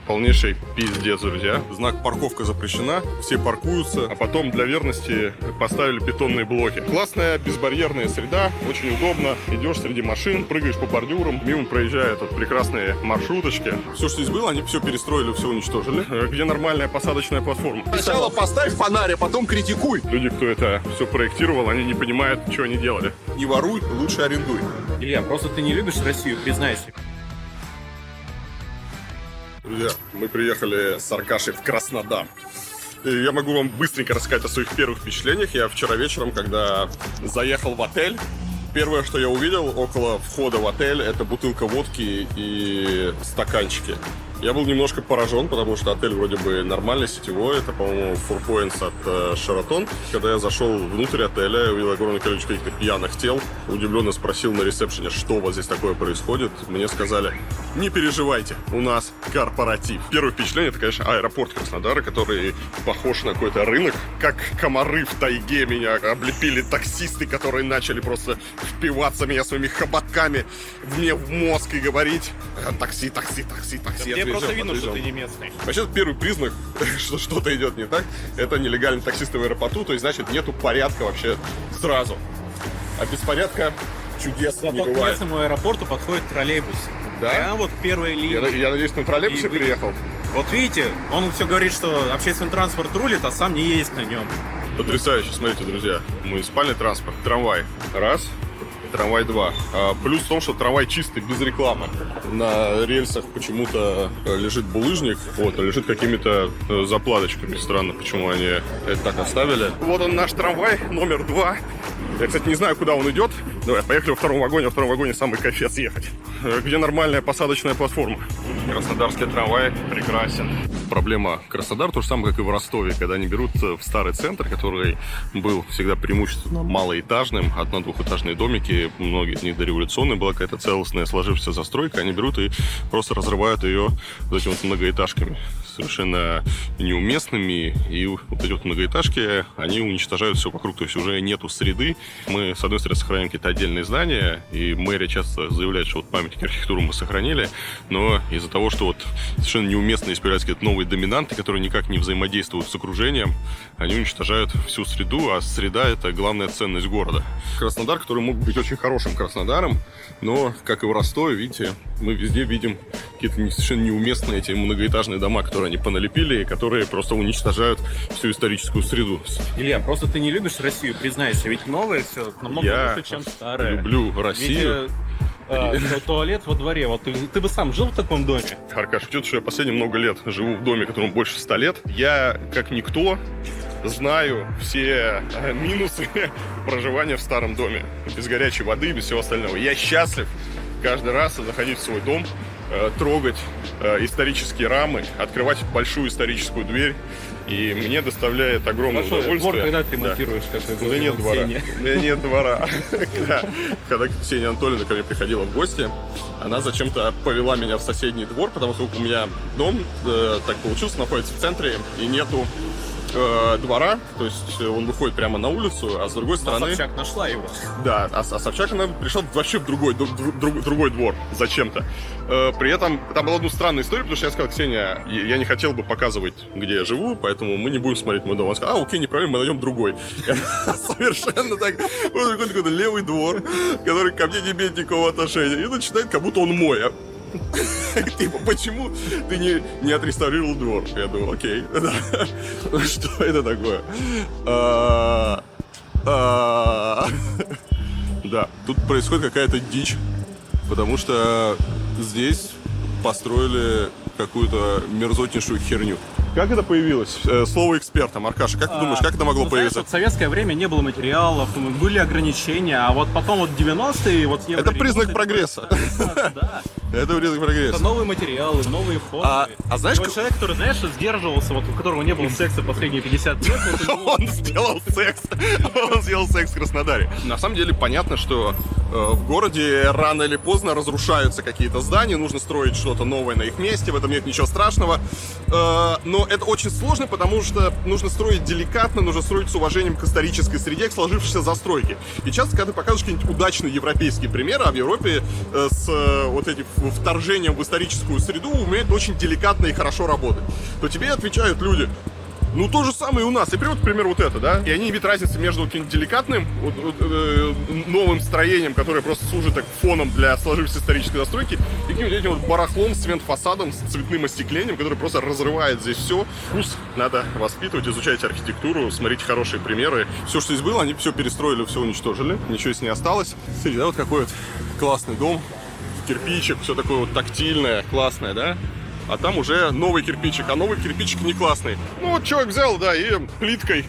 Полнейший пиздец, друзья. Знак «Парковка запрещена», все паркуются, а потом для верности поставили бетонные блоки. Классная безбарьерная среда, очень удобно. Идешь среди машин, прыгаешь по бордюрам, мимо проезжают вот прекрасные маршруточки. Все, что здесь было, они все перестроили, все уничтожили. Где нормальная посадочная платформа? Сначала поставь фонарь, а потом критикуй. Люди, кто это все проектировал, они не понимают, что они делали. Не воруй, лучше арендуй. Илья, просто ты не любишь Россию, признайся. Друзья, мы приехали с Аркашей в Краснодар. И я могу вам быстренько рассказать о своих первых впечатлениях. Я вчера вечером, когда заехал в отель, первое, что я увидел около входа в отель, это бутылка водки и стаканчики. Я был немножко поражен, потому что отель вроде бы нормальный, сетевой. Это, по-моему, Four Points от Sheraton. Когда я зашел внутрь отеля, я увидел огромное количество каких-то пьяных тел. Удивленно спросил на ресепшене, что у вас здесь такое происходит. Мне сказали, не переживайте, у нас корпоратив. Первое впечатление, это, конечно, аэропорт Краснодара, который похож на какой-то рынок. Как комары в тайге меня облепили таксисты, которые начали просто впиваться меня своими хоботками мне в мозг и говорить такси, такси, такси, такси. Мне просто видно, что ты не местный. Вообще, первый признак, что что-то идет не так, это нелегальные таксисты в аэропорту, то есть, значит, нету порядка вообще сразу. А без порядка чудес не Зато к бывает. местному аэропорту подходит троллейбус. Да? Прям вот первая линия. Я надеюсь, на троллейбусе И вы- приехал. Вот видите, он все говорит, что общественный транспорт рулит, а сам не ездит на нем. Потрясающе, смотрите, друзья. Муниципальный транспорт, трамвай. Раз. Трамвай 2. Плюс в том, что трамвай чистый, без рекламы. На рельсах почему-то лежит булыжник, вот, лежит какими-то заплаточками. Странно, почему они это так оставили. Вот он, наш трамвай, номер 2. Я, кстати, не знаю, куда он идет. Давай, поехали во втором вагоне. Во втором вагоне самый кайфец ехать. Где нормальная посадочная платформа. Краснодарский трамвай прекрасен. Проблема Краснодара то же самое, как и в Ростове, когда они берут в старый центр, который был всегда преимущественно малоэтажным, одно-двухэтажные домики, многие из них дореволюционные, была какая-то целостная сложившаяся застройка, они берут и просто разрывают ее вот этими вот многоэтажками, совершенно неуместными, и вот эти вот многоэтажки, они уничтожают все вокруг, то есть уже нету среды. Мы, с одной стороны, сохраняем какие-то отдельные здания, и мэрия часто заявляет, что вот памятники архитектуры мы сохранили, но из-за того, что вот совершенно неуместно появляются какие-то новые доминанты, которые никак не взаимодействуют с окружением, они уничтожают всю среду, а среда — это главная ценность города. Краснодар, который мог быть очень хорошим Краснодаром, но, как и в Ростове, видите, мы везде видим какие-то совершенно неуместные эти многоэтажные дома, которые они поналепили, и которые просто уничтожают всю историческую среду. Илья, просто ты не любишь Россию, признайся, ведь новое все намного Я лучше, чем старое. люблю Россию. Ведь, туалет во дворе, вот ты бы сам жил в таком доме? Аркаш, учитывая, что я последние много лет живу в доме, которому больше 100 лет, я, как никто, знаю все минусы проживания в старом доме. Без горячей воды, без всего остального. Я счастлив каждый раз заходить в свой дом, трогать исторические рамы, открывать большую историческую дверь. И мне доставляет огромное удовольствие. Двор, когда ты ремонтируешь, как У меня нет двора. У меня нет двора. Когда Ксения Анатольевна ко мне приходила в гости, она зачем-то повела меня в соседний двор, потому что у меня дом, так получился, находится в центре, и нету двора, то есть он выходит прямо на улицу, а с другой стороны... Собчак нашла его. Да, а Собчак, она пришла вообще в другой двор зачем-то. При этом там была одна странная история, потому что я сказал, Ксения, я не хотел бы показывать, где я живу, поэтому мы не будем смотреть мой дом. Она сказала, окей, не проблема, мы найдем другой. И она совершенно так, вот какой-то левый двор, который ко мне не имеет никакого отношения, и начинает, как будто он мой. Типа, почему ты не отреставрировал двор? Я думал, окей, что это такое? Да, тут происходит какая-то дичь, потому что здесь построили какую-то мерзотнейшую херню. Как это появилось? Слово эксперта, Аркаша, как ты думаешь, как это могло появиться? Знаешь, в советское время не было материалов, были ограничения, а вот потом вот 90-е, вот Это признак прогресса. Да. Это признак прогресса. Это новые материалы, новые формы. А знаешь, Вот человек, который, знаешь, сдерживался, вот у которого не было секса последние 50 лет, вот у него- он сделал секс в Краснодаре. На самом деле понятно, что в городе рано или поздно разрушаются какие-то здания, нужно строить что-то новое на их месте, в этом нет ничего страшного. Но это очень сложно, потому что нужно строить деликатно, нужно строить с уважением к исторической среде, к сложившейся застройке. И часто, когда ты показываешь какие-нибудь удачные европейские примеры, а в Европе с вот этим вторжением в историческую среду умеют очень деликатно и хорошо работать, то тебе отвечают люди: ну, то же самое и у нас. И приводят, например, вот это, да? И они видят разницу между каким-то деликатным, новым строением, которое просто служит так фоном для сложившейся исторической застройки, и каким-то этим вот барахлом с цвет-фасадом, с цветным остеклением, который просто разрывает здесь все. Вкус надо воспитывать, изучать архитектуру, смотрите хорошие примеры. Все, что здесь было, они все перестроили, все уничтожили. Ничего здесь не осталось. Смотрите, да, вот какой вот классный дом. Кирпичик, все такое вот тактильное, классное, да? А там уже новый кирпичик, а новый кирпичик не классный. Ну вот человек взял, да, и плиткой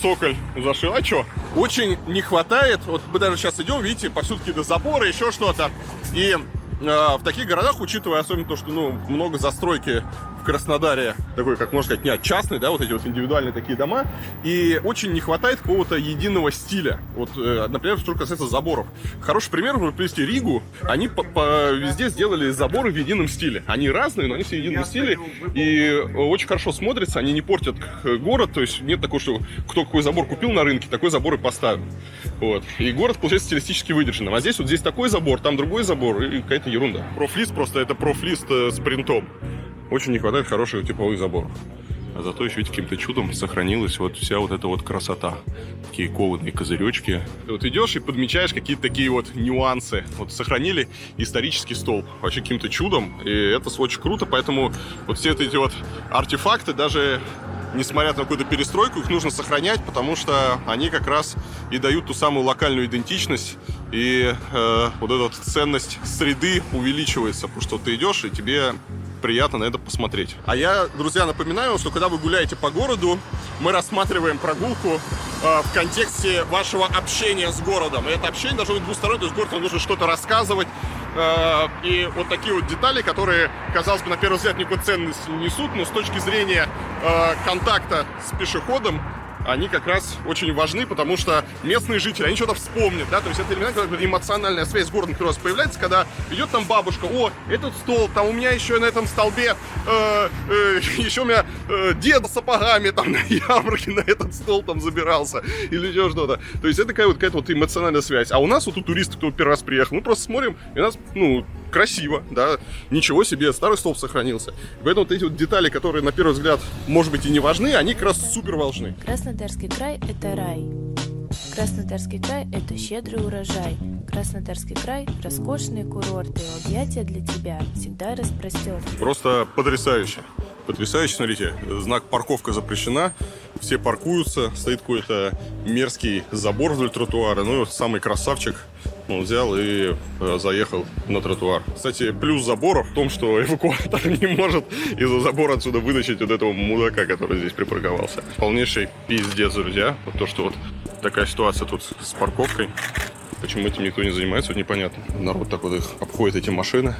цоколь зашил. А чё? Очень не хватает, вот мы даже сейчас идем, видите, повсюду какие-то заборы, еще что-то. И в таких городах, учитывая особенно то, что, ну, много застройки в Краснодаре, такой, как можно сказать, не частный, да, вот эти вот индивидуальные такие дома, и очень не хватает какого-то единого стиля. Вот, например, что касается заборов. Хороший пример, вы привести Ригу, они везде сделали заборы в едином стиле. Они разные, но они все в едином стиле, и очень хорошо смотрятся, они не портят город, то есть нет такого, что кто какой забор купил на рынке, такой забор и поставил. Вот. И город получается стилистически выдержанным. А здесь вот здесь такой забор, там другой забор, и какая-то ерунда. Профлист просто это профлист с принтом. Очень не хватает хороших типовых заборов. А зато еще ведь каким-то чудом сохранилась вот вся вот эта вот красота. Такие кованые козыречки. Ты вот идешь и подмечаешь какие-то такие вот нюансы. Вот сохранили исторический столб. Вообще каким-то чудом. И это очень круто. Поэтому вот все эти вот артефакты, даже несмотря на какую-то перестройку, их нужно сохранять, потому что они как раз и дают ту самую локальную идентичность. И вот эта вот ценность среды увеличивается. Потому что ты идешь, и тебе приятно на это посмотреть. А я, друзья, напоминаю, что когда вы гуляете по городу, мы рассматриваем прогулку в контексте вашего общения с городом. И это общение должно быть двустороннее, то есть город нужно что-то рассказывать. И вот такие вот детали, которые, казалось бы, на первый взгляд никакой ценности не несут, но с точки зрения контакта с пешеходом, они как раз очень важны, потому что местные жители, они что-то вспомнят, да, то есть это элемент, эмоциональная связь с городом, которая у вас появляется, когда идет там бабушка: о, этот стол, там у меня еще на этом столбе, еще у меня дед с сапогами там на ярмарке на этот стол там забирался, или еще что-то. То есть это такая вот какая-то вот эмоциональная связь. А у нас вот у туристов, кто первый раз приехал, мы просто смотрим, и у нас, ну, красиво, да, ничего себе, старый столб сохранился. Поэтому вот эти вот детали, которые на первый взгляд, может быть, и не важны, они как раз супер важны. Краснодарский край – это рай. Краснодарский край – это щедрый урожай. Краснодарский край – роскошные курорты, и объятия для тебя всегда распростерты. Просто потрясающе. Потрясающе, смотрите, знак «парковка запрещена», все паркуются, стоит какой-то мерзкий забор вдоль тротуара, ну и вот самый красавчик, он взял и заехал на тротуар. Кстати, плюс забора в том, что эвакуатор не может из-за забора отсюда вытащить вот этого мудака, который здесь припарковался. Полнейший пиздец, друзья. Вот то, что вот такая ситуация тут с парковкой. Почему этим никто не занимается, вот непонятно. Народ так вот их обходит, эти машины.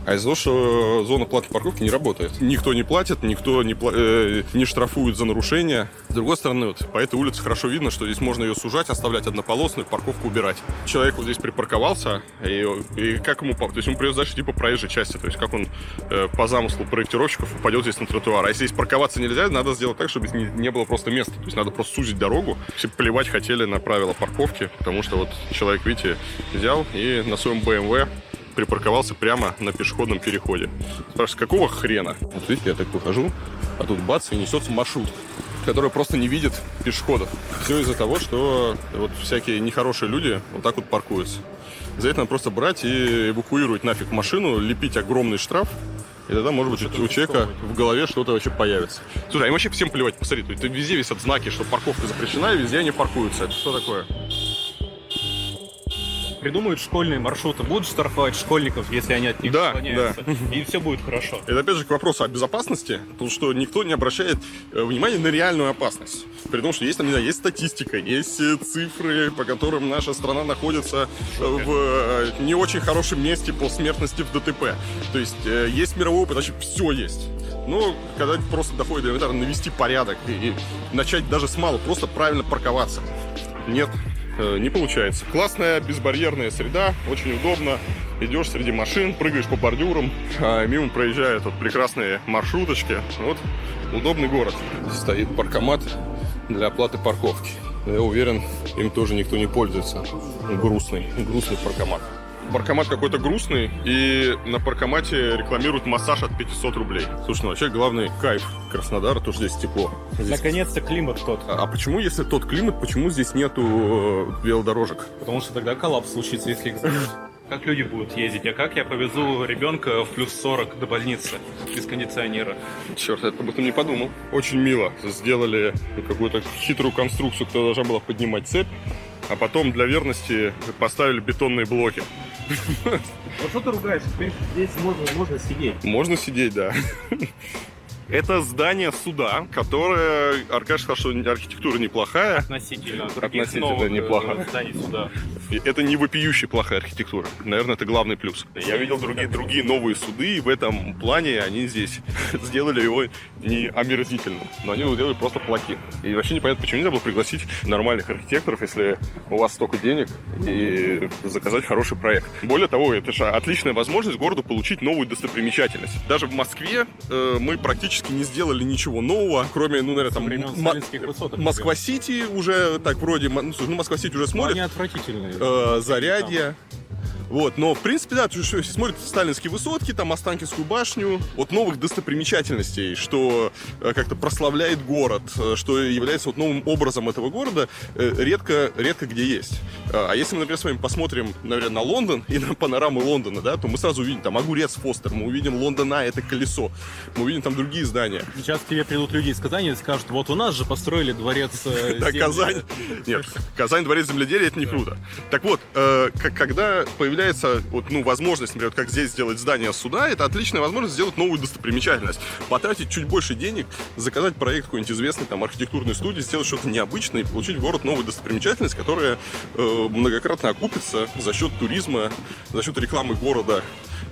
А из-за того, что зона платной парковки не работает. Никто не платит, никто не штрафует за нарушения. С другой стороны, вот по этой улице хорошо видно, что здесь можно ее сужать, оставлять однополосную, парковку убирать. Человек вот здесь припарковался, и как ему... То есть ему придется дальше типа проезжей части. То есть как он по замыслу проектировщиков упадет здесь на тротуар. А если здесь парковаться нельзя, надо сделать так, чтобы здесь не было просто места. То есть надо просто сузить дорогу. Все плевать хотели на правила парковки, потому что вот человек, видите, взял и на своем BMW припарковался прямо на пешеходном переходе. Спрашивается, какого хрена? Вот видите, я так выхожу, а тут бац, и несется маршрут, который просто не видит пешеходов. Все из-за того, что вот всякие нехорошие люди вот так вот паркуются. За это надо просто брать и эвакуировать нафиг машину, лепить огромный штраф, и тогда, может быть, у человека в голове что-то вообще появится. Слушай, а им вообще всем плевать, посмотри, тут везде висят знаки, что парковка запрещена, и везде они паркуются. Это что такое? Придумают школьные маршруты, будут штрафовать школьников, если они от них уклоняются, и все будет хорошо. Это опять же к вопросу о безопасности, потому что никто не обращает внимания на реальную опасность. При том, что есть, там, не знаю, есть статистика, есть цифры, по которым наша страна находится в не очень хорошем месте по смертности в ДТП. То есть есть мировой опыт, значит, все есть. Но когда просто доходит до элементарно навести порядок и начать даже с малого, просто правильно парковаться. Нет. не получается. Классная безбарьерная среда, очень удобно. Идешь среди машин, прыгаешь по бордюрам, а мимо проезжают вот прекрасные маршруточки. Вот удобный город. Здесь стоит паркомат для оплаты парковки. Я уверен, им тоже никто не пользуется. Грустный паркомат. Паркомат какой-то грустный, и на паркомате рекламируют массаж от 500 рублей. Слушай, ну вообще главный кайф Краснодара, то, что здесь тепло. Здесь... Наконец-то климат тот. А почему, если тот климат, почему здесь нету велодорожек? Потому что тогда коллапс случится, если их закрыть. Как люди будут ездить? А как я повезу ребенка в плюс 40 до больницы без кондиционера? Черт, я об этом не подумал. Очень мило. Сделали какую-то хитрую конструкцию, которая должна была поднимать цепь, а потом для верности поставили бетонные блоки. Вот что ты ругаешься? Здесь можно сидеть. Можно сидеть, да. Это здание суда, которое, Аркаш сказал, что архитектура неплохая. Относительно неплохо. Зданий суда. Это не вопиющая плохая архитектура. Наверное, это главный плюс. Я видел другие новые суды, и в этом плане они здесь сделали его не омерзительным, но они его сделали просто плохим. И вообще непонятно, почему нельзя было пригласить нормальных архитекторов, если у вас столько денег, и заказать хороший проект. Более того, это же отличная возможность городу получить новую достопримечательность. Даже в Москве мы практически не сделали ничего нового, кроме, ну, наверное, там Москва-Сити уже так вроде, Москва-Сити уже смотрит. Они отвратительные. Зарядье. Вот, но в принципе, да, если смотрят сталинские высотки, там Останкинскую башню, вот новых достопримечательностей, что как-то прославляет город, что является вот новым образом этого города, редко где есть. А если мы, например, с вами посмотрим, наверное, на Лондон и на панораму Лондона, да, то мы сразу увидим там огурец Фостер, мы увидим Лондон Ай, это колесо, мы увидим там другие здания. Сейчас к тебе придут люди из Казани и скажут, вот у нас же построили дворец Да, Казань. Нет, Казань, дворец земледелия, это не круто. Так вот, когда появляется вот, ну, возможность, например, как здесь сделать здание суда, это отличная возможность сделать новую достопримечательность. Потратить чуть больше денег, заказать проект какой-нибудь известной там архитектурной студии, сделать что-то необычное и получить в город новую достопримечательность, которая многократно окупится за счет туризма, за счет рекламы города.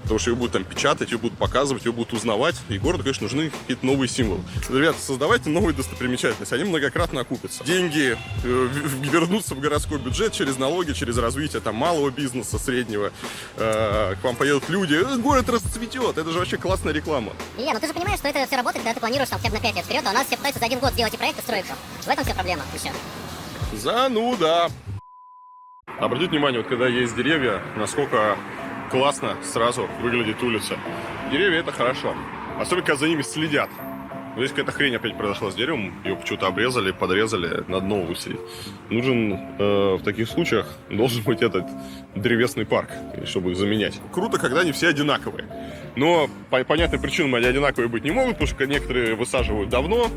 Потому что ее будут там печатать, ее будут показывать, ее будут узнавать. И городу, конечно, нужны какие-то новые символы. Ребята, создавайте новые достопримечательности, они многократно окупятся. Деньги вернутся в городской бюджет через налоги, через развитие там малого бизнеса, среднего. К вам поедут люди, город расцветет. Это же вообще классная реклама. Илья, ну ты же понимаешь, что это все работает, когда ты планируешь там хотя бы на 5 лет вперед, а у нас все пытаются за 1 год сделать и проект, и строить все. В этом вся проблема еще. Зануда. Обратите внимание, вот когда есть деревья, насколько классно сразу выглядит улица. Деревья — это хорошо. Особенно, когда за ними следят. Здесь какая-то хрень опять произошла с деревом. Ее почему-то обрезали, подрезали, надо нового высадить. Нужен в таких случаях должен быть этот древесный парк, чтобы их заменять. Круто, когда они все одинаковые. Но по понятным причинам они одинаковые быть не могут, потому что некоторые высаживают давно.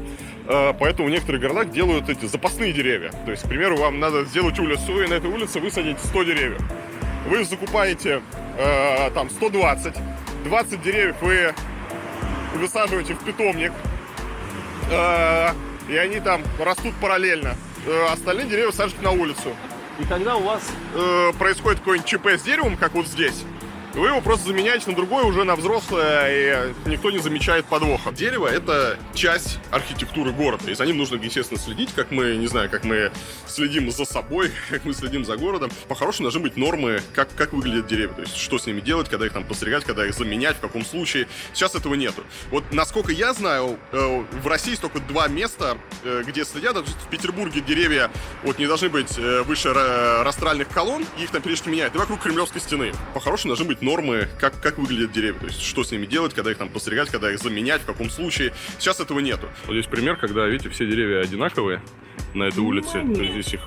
Поэтому в некоторых городах делают эти запасные деревья. То есть, к примеру, вам надо сделать улицу и на этой улице высадить 100 деревьев. Вы закупаете там 120, 20 деревьев вы высаживаете в питомник, и они там растут параллельно. Остальные деревья сажать на улицу. И тогда у вас происходит какой-нибудь ЧП с деревом, как вот здесь. Вы его просто заменяете на другое, уже на взрослое, и никто не замечает подвоха. Дерево — это часть архитектуры города, и за ним нужно, естественно, следить, как мы, не знаю, как мы следим за собой, как мы следим за городом. По-хорошему должны быть нормы, как выглядят деревья, то есть что с ними делать, когда их там постригать, когда их заменять, в каком случае. Сейчас этого нету. Вот, насколько я знаю, в России есть только 2 места, где следят. В Петербурге деревья вот не должны быть выше растральных колонн, их там периодически меняют, и вокруг Кремлевской стены. По-хорошему должны быть нормы, как выглядят деревья, то есть что с ними делать, когда их там постригать, когда их заменять, в каком случае. Сейчас этого нету. Вот здесь пример, когда, видите, все деревья одинаковые на этой улице. Здесь их...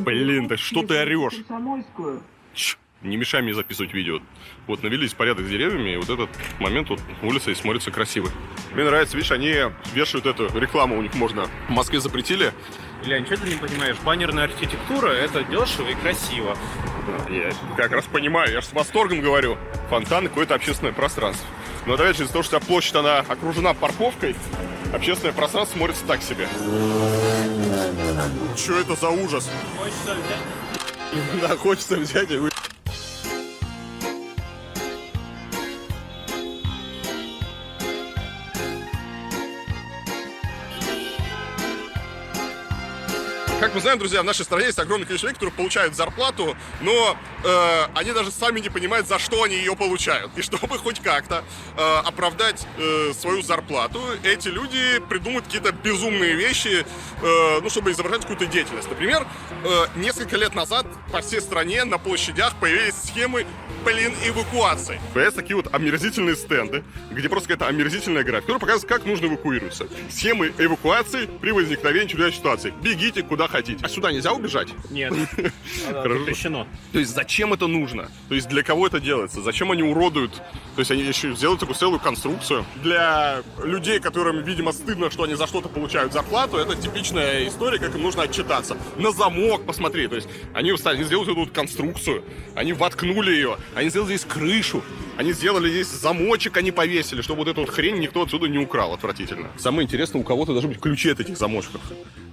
Блин, да что ты орешь? Не мешай мне записывать видео. Вот навелись порядок с деревьями, и вот этот момент, вот улица и смотрится красиво. Мне нравится, видишь, они вешают эту рекламу, у них можно. В Москве запретили. Илья, ничего ты не понимаешь, баннерная архитектура — это дешево и красиво. Я как раз понимаю, я же с восторгом говорю. Фонтан — какое-то общественное пространство. Но опять же, из-за того, что вся площадь, она окружена парковкой, общественное пространство смотрится так себе. Что это за ужас? Хочется взять? Да, хочется взять и вы... Как мы знаем, друзья, в нашей стране есть огромное количество людей, которые получают зарплату, но они даже сами не понимают, за что они ее получают. И чтобы хоть как-то оправдать свою зарплату, эти люди придумают какие-то безумные вещи, ну, чтобы изображать какую-то деятельность. Например, несколько лет назад по всей стране на площадях появились схемы, эвакуации. Появляются такие вот омерзительные стенды, где просто какая-то омерзительная графика, которая показывает, как нужно эвакуироваться. Схемы эвакуации при возникновении чрезвычайной ситуации. Бегите куда хотите. А сюда нельзя убежать? Нет, запрещено. То есть зачем это нужно? То есть для кого это делается? Зачем они уродуют? То есть они еще сделают такую целую конструкцию. Для людей, которым, видимо, стыдно, что они за что-то получают зарплату, это типичная история, как им нужно отчитаться. На замок посмотри. То есть они сделают эту вот конструкцию, они воткнули ее, они сделали здесь крышу, они сделали здесь замочек, они повесили, чтобы вот эту вот хрень никто отсюда не украл. Отвратительно. Самое интересное, у кого-то должны быть ключи от этих замочков.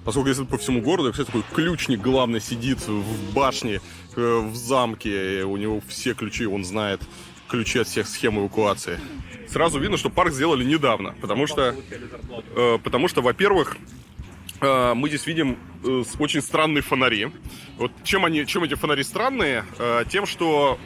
Поскольку если по всему городу, вообще такой ключник главный сидит в башне, в замке, у него все ключи, он знает ключи от всех схем эвакуации. Сразу видно, что парк сделали недавно, потому что, во-первых, мы здесь видим очень странные фонари. Вот чем эти фонари странные? Тем, что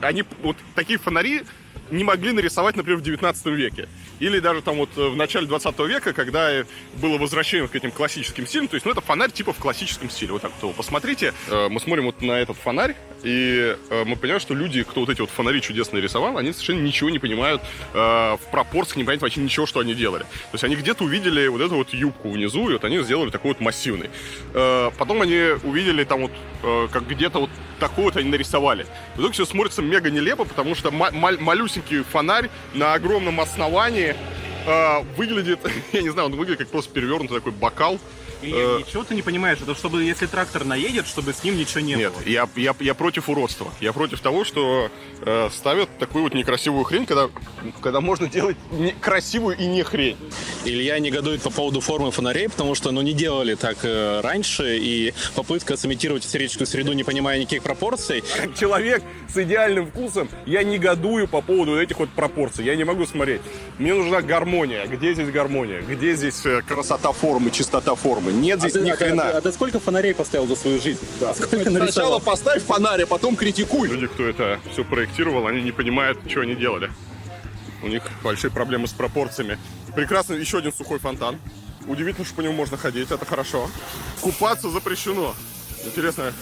они вот такие фонари не могли нарисовать, например, в 19 веке. Или даже там вот в начале 20 века, когда было возвращение к этим классическим стилям. То есть, ну, это фонарь типа в классическом стиле. Вот так вот посмотрите. Мы смотрим вот на этот фонарь, и мы понимаем, что люди, кто вот эти вот фонари чудесно рисовал, они совершенно ничего не понимают в пропорциях, не понимают вообще ничего, что они делали. То есть, они где-то увидели вот эту вот юбку внизу, и вот они сделали такой вот массивный. Потом они увидели там вот, как где-то вот такой вот они нарисовали. В итоге все смотрится мега нелепо, потому что малюсенький фонарь на огромном основании выглядит, я не знаю, он выглядит как просто перевернутый такой бокал. И ничего ты не понимаешь, это чтобы, если трактор наедет, чтобы с ним ничего не было. Нет, я против уродства. Я против того, что ставят такую вот некрасивую хрень, когда можно делать красивую и не хрень. Илья негодует по поводу формы фонарей, потому что, не делали так раньше, и попытка сымитировать сферическую среду, не понимая никаких пропорций. Как человек с идеальным вкусом, я негодую по поводу этих вот пропорций. Я не могу смотреть. Мне нужна гармония. Где здесь гармония? Где здесь красота формы, чистота формы? Нет здесь ни хрена. А ты сколько фонарей поставил за свою жизнь? Да. Сначала поставь фонарь, а потом критикуй. Люди, кто это все проектировал, они не понимают, что они делали. У них большие проблемы с пропорциями. Прекрасный еще один сухой фонтан. Удивительно, что по нему можно ходить, это хорошо. Купаться запрещено. Интересно,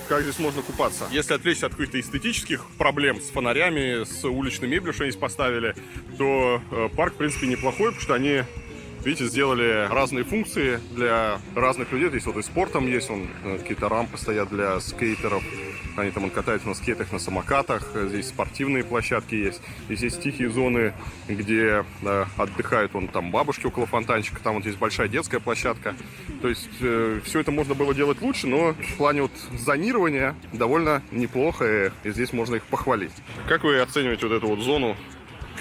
как здесь можно купаться. Если отвлечься от каких-то эстетических проблем с фонарями, с уличной мебелью, что они здесь поставили, то парк, в принципе, неплохой, потому что они, видите, сделали разные функции для разных людей. Здесь вот и спортом есть, какие-то рампы стоят для скейтеров. Они там катаются на скейтах, на самокатах. Здесь спортивные площадки есть. Здесь есть тихие зоны, где отдыхают там бабушки около фонтанчика. Там вот есть большая детская площадка. То есть все это можно было делать лучше, но в плане вот зонирования довольно неплохо. И здесь можно их похвалить. Как вы оцениваете вот эту вот зону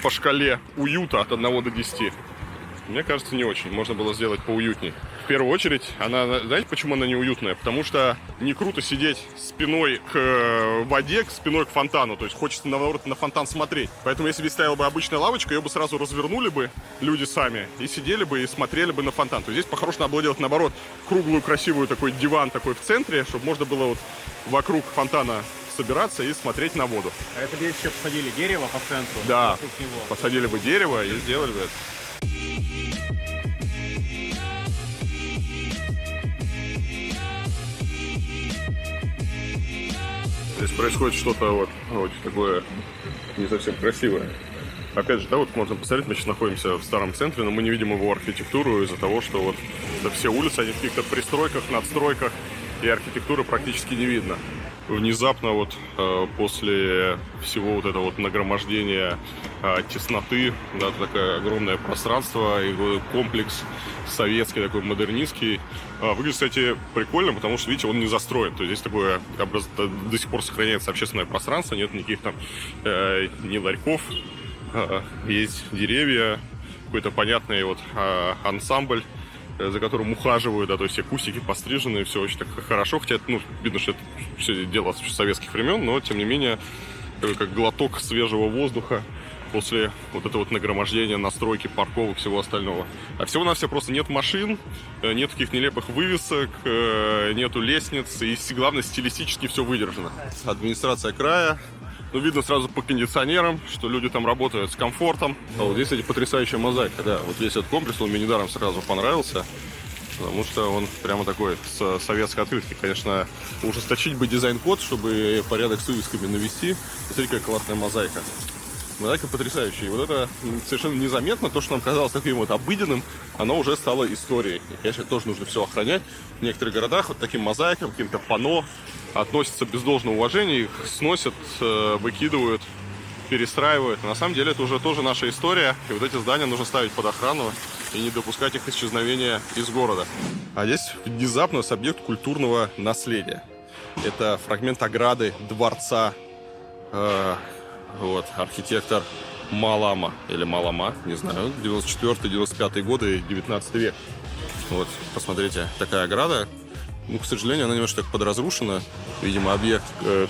по шкале уюта от 1 до 10? Мне кажется, не очень. Можно было сделать поуютней. В первую очередь, знаете, почему она неуютная? Потому что не круто сидеть спиной к воде, спиной к фонтану. То есть хочется, наоборот, на фонтан смотреть. Поэтому, если бы стояла бы обычная лавочка, ее бы сразу развернули бы люди сами и сидели бы и смотрели бы на фонтан. То есть здесь, похоже, надо было делать, наоборот, круглую, красивую такой диван такой в центре, чтобы можно было вот вокруг фонтана собираться и смотреть на воду. А это здесь еще посадили дерево по центру? Да, посадили бы дерево и сделали бы это. Здесь происходит что-то вот такое не совсем красивое. Опять же, да, вот можно посмотреть, мы сейчас находимся в старом центре, но мы не видим его архитектуру из-за того, что вот все улицы, они в каких-то пристройках, надстройках, и архитектуры практически не видно. Внезапно вот после всего вот этого вот нагромождения тесноты, да, такое огромное пространство и комплекс советский, такой модернистский. Выглядит, кстати, прикольно, потому что, видите, он не застроен. То есть здесь такое до сих пор сохраняется общественное пространство, нет никаких там ни ларьков, есть деревья, какой-то понятный вот ансамбль, за которым ухаживают, да, то есть все кустики пострижены, все очень так хорошо, хотя, видно, что это все дело с советских времен, но, тем не менее, как глоток свежего воздуха после вот этого вот нагромождения, настройки, парковок, всего остального. А всего-навсего просто нет машин, нет таких нелепых вывесок, нету лестниц, и, главное, стилистически все выдержано. Администрация края. Ну, видно сразу по кондиционерам, что люди там работают с комфортом. А вот здесь, кстати, потрясающая мозаика, да. Вот весь этот комплекс, он мне недаром сразу понравился, потому что он прямо такой, с советской открытки. Конечно, ужесточить бы дизайн-код, чтобы порядок с вывесками навести. Смотрите, какая классная мозаика. Мозаика потрясающая. И вот это совершенно незаметно, то, что нам казалось таким вот обыденным, оно уже стало историей. И, конечно, тоже нужно все охранять. В некоторых городах вот таким мозаикам, каким-то панно относятся без должного уважения, их сносят, выкидывают, перестраивают. На самом деле это уже тоже наша история, и вот эти здания нужно ставить под охрану и не допускать их исчезновения из города. А здесь внезапно объект культурного наследия. Это фрагмент ограды дворца, вот, архитектор Малама, или Малама, не знаю, 94-95 годы, 19 век. Вот, посмотрите, такая ограда. Ну, к сожалению, она немножко так подразрушена. Видимо, объект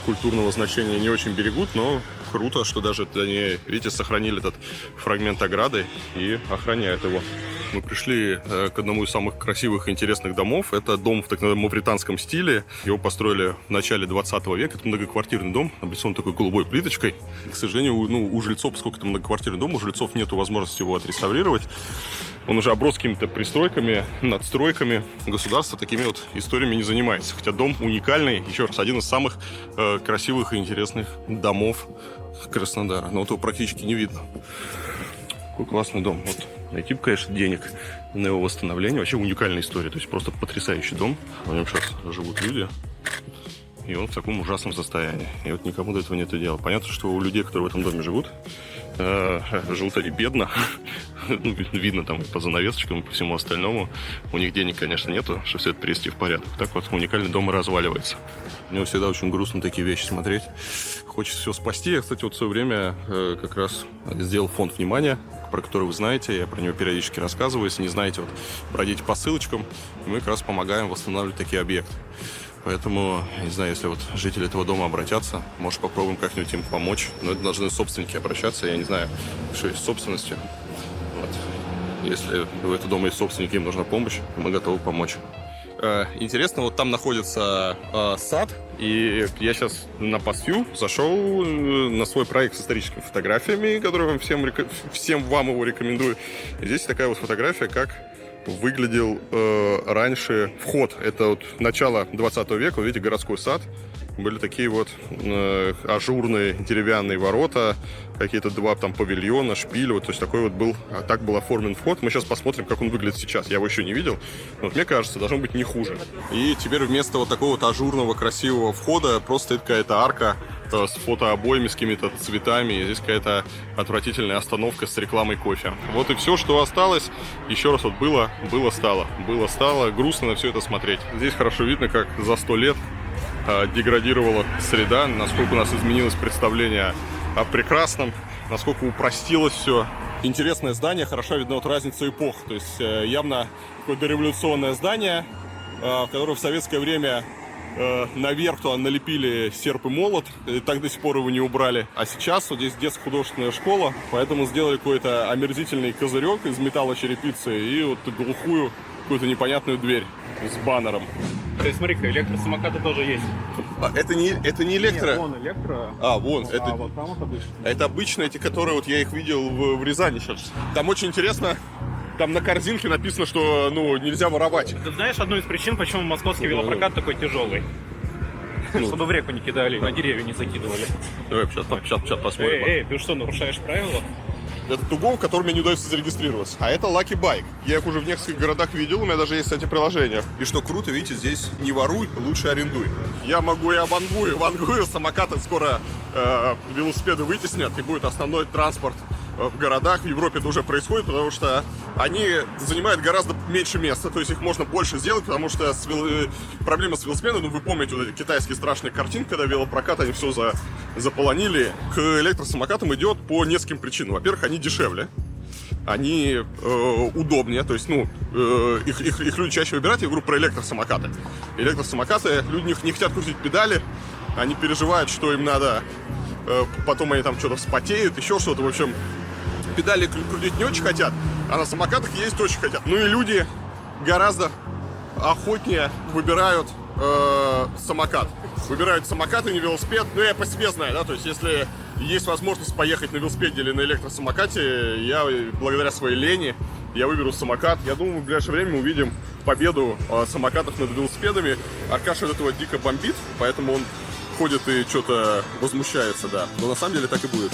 культурного значения не очень берегут, но круто, что даже они, видите, сохранили этот фрагмент ограды и охраняют его. Мы пришли к одному из самых красивых и интересных домов. Это дом в так называемом мавританском стиле. Его построили в начале 20 века. Это многоквартирный дом, облицован такой голубой плиточкой. К сожалению, у жильцов, поскольку это многоквартирный дом, у жильцов нет возможности его отреставрировать. Он уже оброс какими-то пристройками, надстройками. Государство такими вот историями не занимается. Хотя дом уникальный, еще раз, один из самых красивых и интересных домов Краснодара. Но вот его практически не видно. Какой классный дом. Вот. Найти бы, конечно, денег на его восстановление. Вообще уникальная история. То есть просто потрясающий дом. В нем сейчас живут люди. И он в таком ужасном состоянии. И вот никому до этого нет дела. Понятно, что у людей, которые в этом доме живут они бедно. Ну, видно там по занавесочкам и по всему остальному. У них денег, конечно, нету, чтобы все это привести в порядок. Так вот, уникальный дом и разваливается. Мне всегда очень грустно такие вещи смотреть. Хочется все спасти. Я, кстати, вот в свое время как раз сделал фонд внимания, про который вы знаете. Я про него периодически рассказываю. Если не знаете, вот пройдите по ссылочкам. Мы как раз помогаем восстанавливать такие объекты. Поэтому, не знаю, если вот жители этого дома обратятся, может, попробуем как-нибудь им помочь. Но это должны собственники обращаться. Я не знаю, что есть с собственностью. Вот. Если у этого дома есть собственники, им нужна помощь, мы готовы помочь. Интересно, вот там находится сад, и я сейчас на Passview зашел на свой проект с историческими фотографиями, который вам всем вам его рекомендую. И здесь такая вот фотография, как выглядел раньше вход. Это вот начало 20 века, вы видите, городской сад. Были такие вот ажурные деревянные ворота, какие-то два там павильона, шпиль, вот, то есть такой вот был, так был оформлен вход. Мы сейчас посмотрим, как он выглядит сейчас. Я его еще не видел, но вот, мне кажется, должно быть не хуже. И теперь вместо вот такого вот ажурного красивого входа просто стоит какая-то арка с фотообоями, с какими-то цветами. И здесь какая-то отвратительная остановка с рекламой кофе. Вот и все, что осталось. Еще раз, вот было, стало. Грустно на все это смотреть. Здесь хорошо видно, как за 100 лет деградировала среда, насколько у нас изменилось представление о прекрасном, насколько упростилось все. Интересное здание, хорошо видно вот разницу эпох. То есть явно какое-то дореволюционное здание, в которое в советское время наверх туда налепили серп и молот, и так до сих пор его не убрали. А сейчас вот здесь детско-художественная школа, поэтому сделали какой-то омерзительный козырек из металлочерепицы и вот глухую какую-то непонятную дверь с баннером. То есть смотри-ка, электросамокаты тоже есть. Это не электро? Нет, вон электро. Вон. Это, вот там вот обычно. Это обычно эти, которые вот я их видел в Рязани сейчас. Там очень интересно, там на корзинке написано, что нельзя воровать. Ты знаешь одну из причин, почему московский велопрокат такой тяжелый? Чтобы в реку не кидали, на деревья не закидывали. Давай сейчас посмотрим. Ты что, нарушаешь правила? Это Тугов, которым мне не удается зарегистрироваться. А это Lucky Bike. Я их уже в нескольких городах видел, у меня даже есть, кстати, приложение. И что круто, видите, здесь не воруй, лучше арендуй. Я могу и вангую. Самокаты скоро велосипеды вытеснят, и будет основной транспорт в городах. В Европе это уже происходит, потому что они занимают гораздо меньше места, то есть их можно больше сделать, потому что проблема с велосипедом, вы помните вот эти китайские страшные картинки, когда велопрокат, они все заполонили. К электросамокатам идет по нескольким причинам. Во-первых, они дешевле, они удобнее, то есть, их люди чаще выбирают. Я говорю про электросамокаты. Электросамокаты, люди не хотят крутить педали, они переживают, что им надо потом они там что-то вспотеют, еще что-то. В общем, педали крутить не очень хотят, а на самокатах ездить очень хотят. Ну и люди гораздо охотнее выбирают самокат. Выбирают самокат и не велосипед. Ну, я по себе знаю, да, то есть если есть возможность поехать на велосипеде или на электросамокате, я благодаря своей лени, я выберу самокат. Я думаю, в ближайшее время мы увидим победу самокатов над велосипедами. Аркаша от этого дико бомбит, поэтому он ходит и что-то возмущается, да. Но на самом деле так и будет.